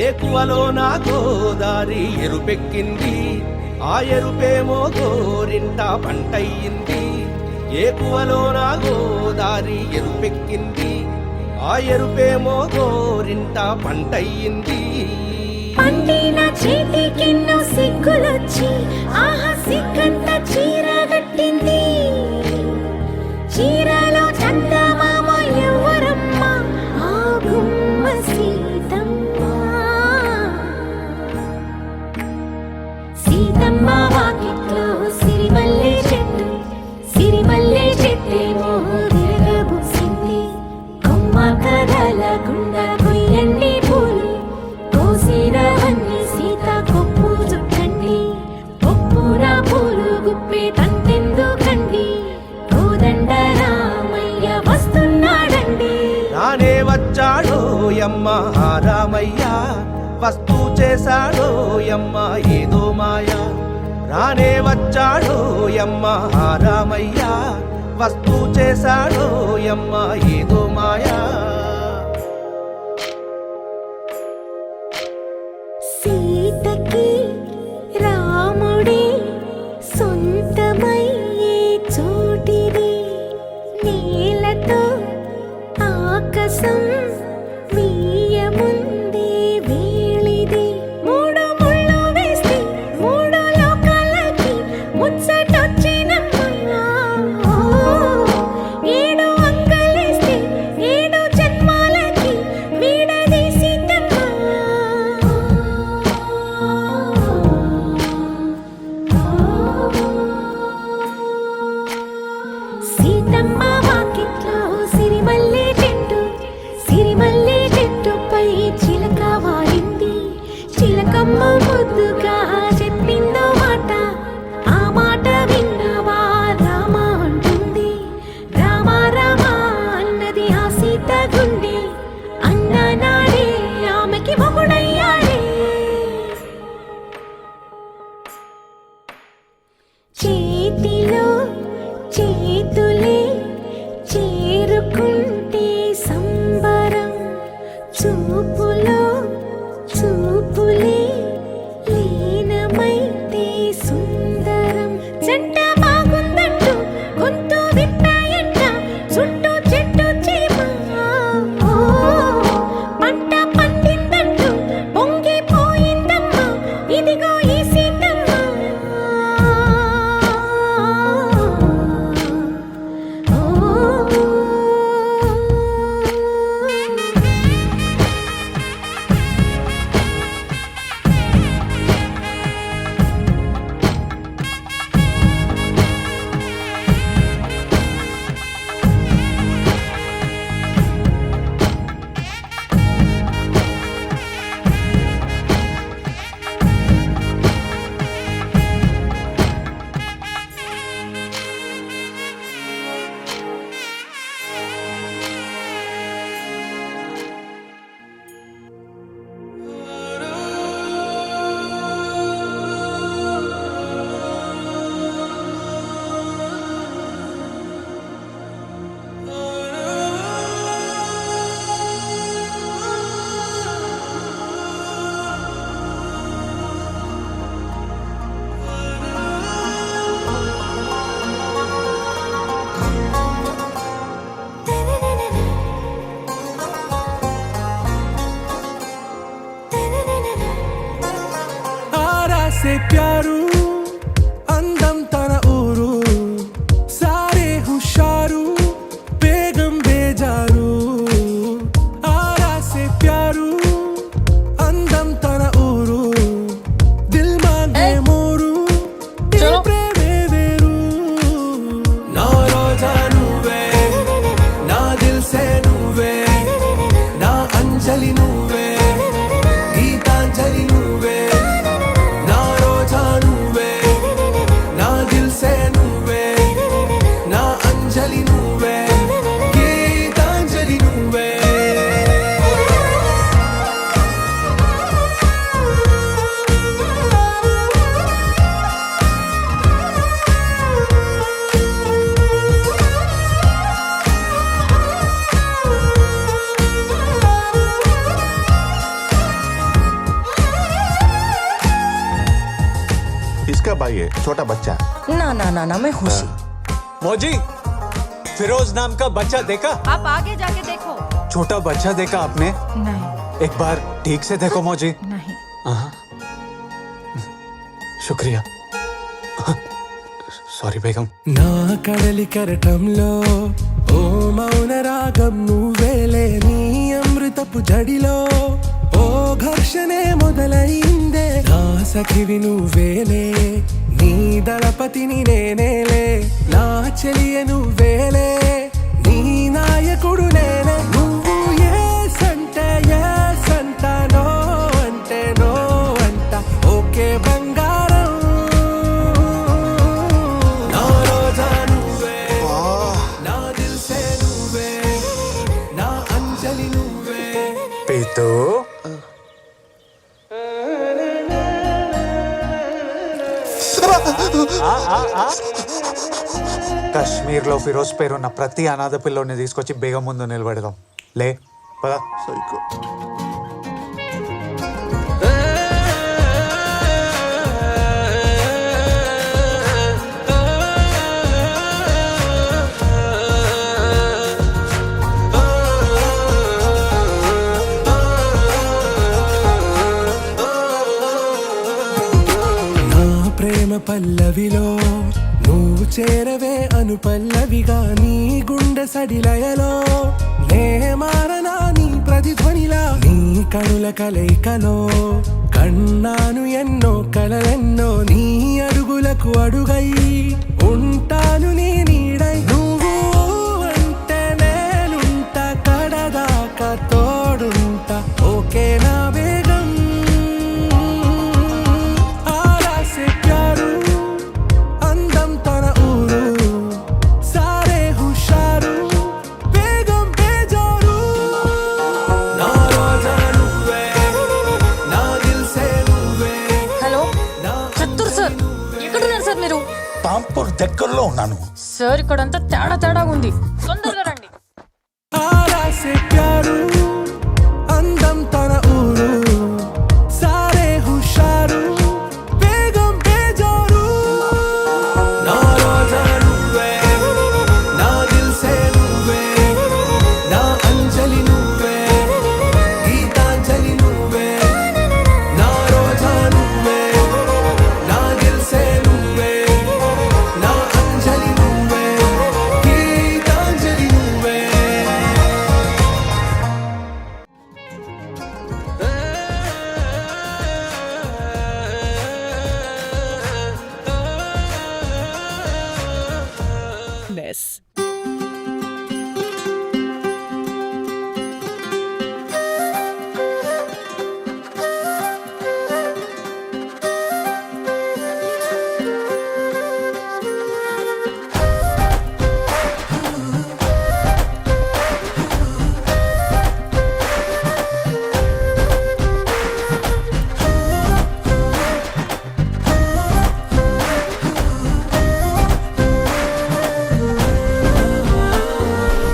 ఏకువలో నా గోదారి ఎరుపెక్కింది, ఆ ఎరుపేమో గోరింట పంటయ్యింది. ఏకువలో నా గోదారి ఎరుపెక్కింది, ఆ ఎరుపేమో గోరింట పంటయ్యింది. పండిన చేతికెన్నో సిగ్గులొచ్చి ఆహా సిగ్గంత చీర కట్టింది. చీరలో చందమామ ఎవరమ్మ, ఆ గుమ్మ సీతమ్మ. సీతమ్మ వాకిట్లో సిరిమల్లె చెట్టు, సిరిమల్లె చెట్టేమో విరగబూసింది. కొమ్మ కదలకుండా కొయ్యండి పూలు, కోసిరవన్నీ సీత కొప్పు చుట్టండి. కొప్పున పూలు గుప్పే తంతెందుకండి, కోదండ రామయ్య వస్తున్నాడండి. రానే వచ్చాడో యమ్మ ఆ రామయ్య, వస్తూ చేశాడో యమ్మ ఏదో మాయా. రానే వచ్చాడో యమ్మ ఆ రామయ్య, వస్తూ చేశాడో యమ్మ ఏదో మాయా. సీతకి రాముడే సొంతమయ్యే చోటిది, నేలతో ఆకాశం వీయముందే వేళిది. మూడు ముళ్ళు వేస్తే మూడు లోకాలకి ముచ్చటొచ్చినమ్మా. ఏడు అంగలేస్తే ఏడు జన్మాలకి వీడదీసిద్దమ్మా. సీతమ్మ వాకిట్లో సిరిమల్లె చెట్టు, సిరిమల్లె చెట్టుపై చిలక వాలింది. చిలకమ్మ ముద్దుగా చెప్పిందో మాట, ఆ మాట విన్నవా రామ అంటుంది. రామ రామ అన్నది ఆ సీత గుండె, అన్న నాడే ఆమెకి మొగుడయ్యాడే. చేతిలో చేతులే చేరుకుంటే సంబరం, చూపులో చూపులే లీనమైతే సుందరం. జంట బాగుందంటూ గొంతు విప్పాయంట చుట్టూ చెట్టు చీమ. పంట పండిందంటూ పొంగిపోయిందమ్మా, ఇదిగో ఈ సీతమ్మ. से प्यारू అందం తన ఊరు సారే హుషారు బేగం బేజారు ఆరా से प्यारू అందం తన ఊరు దిల్ మాంగే మోరు ప్రేమే వేరు నా రోజా నువ్వే నా దిల్ సే నువ్వే నా అంజలి నువ్వే గీతాంజలి నువ్వే నా రోజా నువ్వే इसका भाई है, छोटा बच्चा। ना ना ना ना मैं खुशी। मौजी, फिरोज नाम का बच्चा देखा? आप आगे जाके देखो। छोटा बच्चा देखा आपने? नहीं एक बार ठीक से देखो मौजी। नहीं। हाँ। शुक्रिया। సారీ బేగం. నా కడలి కరటంలో ఓ మౌన రాగం నువ్వేలే, నీ అమృతపు జడిలో ఓ ఘర్షణే మొదలైందే. నా సఖివి నువ్వేలే, నీ దళపతిని నేనేలే, నా చెలియ నువ్వేలే, నీ నాయకుడు నేనే. నువ్వు ఏ సంటే ఏ సంటానో అంటే నో అంట, ఓకే బంగారం. నా రోజా నువ్వే, నా దిల్సే నువ్వే, నా అంజలి నువ్వే. పీతూ కాశ్మీర్లో ఫిరోజ్ పేరున్న ప్రతి అనాథ పిల్లోని తీసుకొచ్చి బేగం ముందు నిలబెడదాం. లే పదా. సైకో. నా ప్రేమ పల్లవిలో నువ్వు చేరవే అను పల్లవిగా, నీ గుండె సడిలయలో నే మారనా నీ ప్రతిధ్వనిలా. నీ కనుల కలయికలో కన్నాను ఎన్నో కలలెన్నో, నీ అడుగులకు అడుగై ఉంటాను నీ నీడై. నువ్వు అంటే నేనుంట కడదాకా తోడుంటా, ఓకే నా బేగం. ఆరాసే ప్యారు అందం తన ఊరు, సారే హుషారు బేగం బేజారు. నా రోజా నువ్వే, నా దిల్సే నువ్వే. హలో చత్తూర్ సార్, ఎక్కడున్నారు సార్ మీరు? పాంపూర్ దగ్గరలో ఉన్నాను. సార్ ఇక్కడంతా తేడా తేడా ఉంది, తొందరగా రండి. ఆరాసే ప్యారు అందం తన ఊరు, సారే హుషారు బేగం బేజారు. నా రోజా నువ్వే, నా దిల్సే నువ్వే, నా అంజలి నువ్వే, గీతాంజలి నువ్వే. నా రోజా నువ్వే, నా దిల్సే నువ్వే, నా అంజలి నువ్వే, గీతాంజలి నువ్వే. Mess.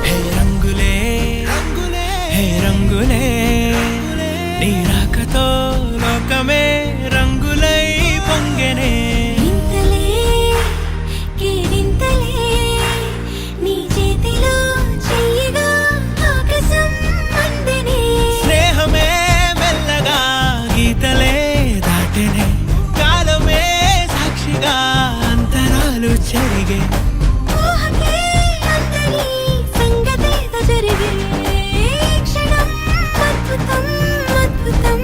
హే రంగులే హే రంగులే, నీ రాకతో లోకమే రంగులై పొంగెనే. ఇంతలే కేరింతలే, నీ చేతిలో చెయ్యగా ఆకాశం అందనే. స్నేహమే మెల్లగా గీతలే దాటెనే, కాలమే సాక్షిగా అంతరాలు చెరిగే. ఊహకే అందని సంగతేదో జరిగే, క్షణం అద్భుతం అద్భుతం.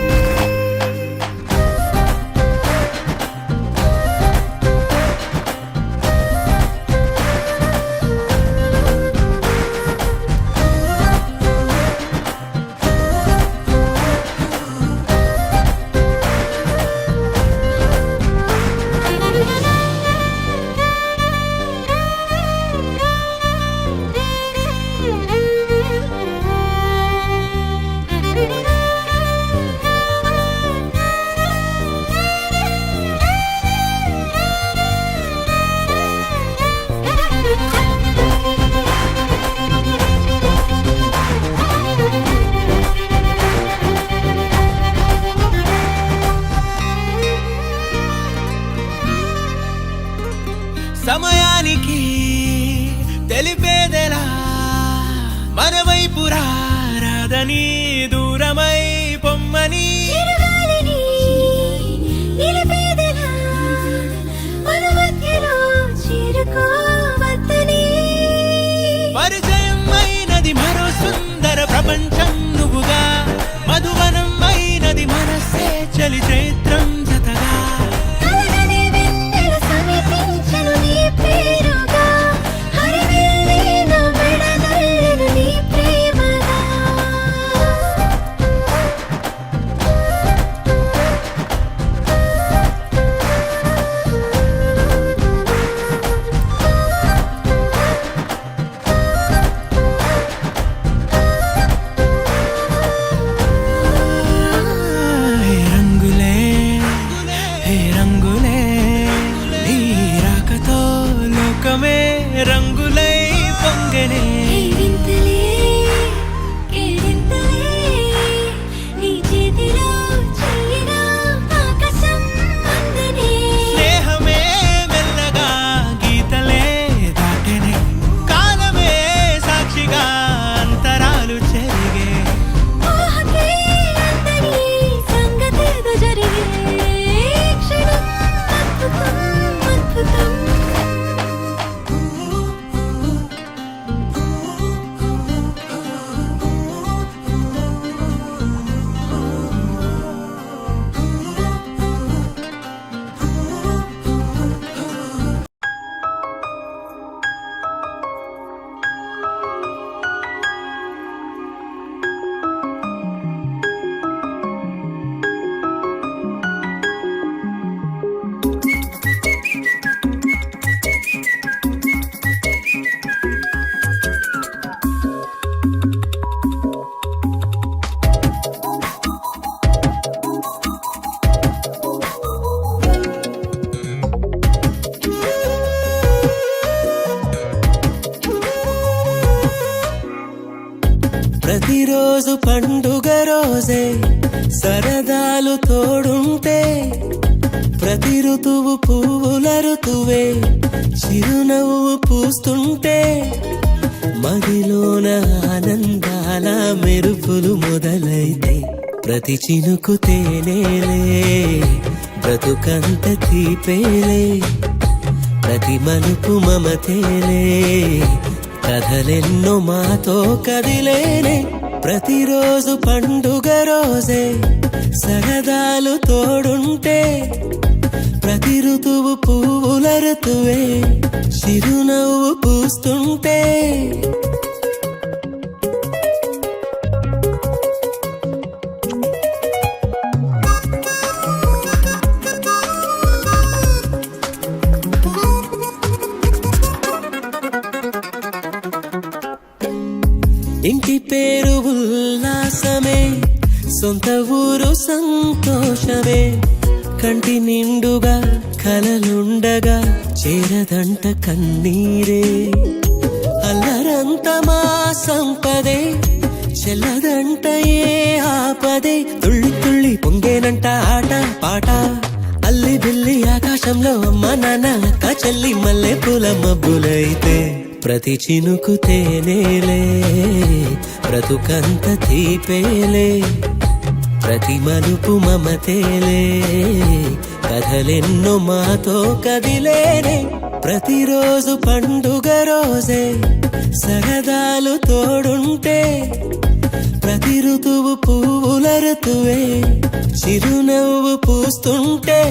సమయానికి తెలిపేదెలా మన వైపు రాదని దూరమై పొమ్మని చిరుగాలిని నిలిపేదెలా మన మధ్యలో చేరుకోవద్దని పరిచయం అయినది మరో సుందర ప్రపంచం నువ్వుగా మధువనం అయినది మనసే చలి చైత్రం జతగా కలగని వెన్నెల సమీపించను నీ పేరుగా హరివెల్లి నా మెడదల్లెను నీ ప్రేమగా హే రంగులే హే రంగులే నీ రాకతో లోకమే రంగులై పొంగనే వింతలే కేరింతలే నీ చేతిలో చెయ్యినా ఆకాశం అందనే స్నేహమే మెల్లగా గీతలే దాటెనే కాలమే సాక్షిగా అంతరాలు చెరిగే ఊహకే అందని సంగతేదో జరిగే క్షణం అద్భుతం అద్భుతం ప్రతిరోజు పండుగ రోజే సరదాలు తోడుంటే ప్రతి ఋతువు పువ్వుల ఋతువే చిరునవ్వు పూస్తుంటే మదిలోన ఆనందాల మెరుపులు మొదలైతే ప్రతి చినుకు తేనేలే బ్రతుకంత తీపేలే ప్రతి మలుపు మమతేలే కథలెన్నో మాతో కదిలేనే ప్రతిరోజు పండుగ రోజే సరదాలు తోడుంటే ప్రతి ఋతువు పువ్వుల ఋతువే చిరునవ్వు పూస్తుంటే ఇంటి పేరు ఉల్లాసమే సొంత ఊరు సంతోషమే కంటి నిండుగా కలలుండగా చేరదంట కన్నీరే అల్లరంత మా సంపదే చెల్లదంట ఏ ఆపదే తుళ్ళి తుళ్ళి పొంగేనంట ఆట పాట అల్లి బిల్లి ఆకాశంలో అమ్మ నాన్న అక్క చెల్లి మల్లె పూల మబ్బులైతే ప్రతి చినుకు తేనేలే బ్రతుకంత తీపేలే ప్రతి మలుపు మమతేలే కథలెన్నో మాతో కదిలేనే ప్రతిరోజు పండుగ రోజే సరదాలు తోడుంటే ప్రతి ఋతువు పువ్వుల ఋతువే చిరునవ్వు పూస్తుంటే